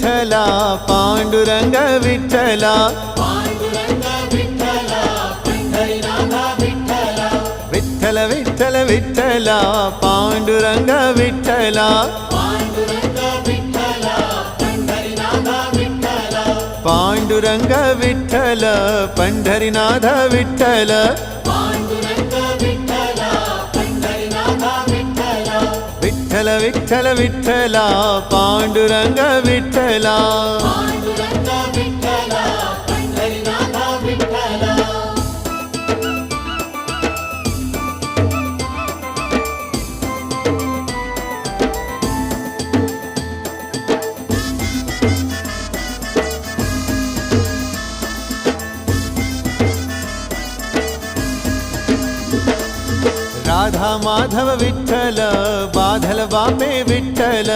विठ्ठला पांडुरंग विठ्ठला विठ्ठल विठ्ठल विठ्ठला पांडुरंग विठ्ठला पांडुरंग विठ्ठल पंढरीनाथ विठ्ठल विठ्ठल विठ्ठल विठ्ठला पांडुरंग विठ्ठला राधा माधव विठ्ठल बाधल बापे विठ्ठल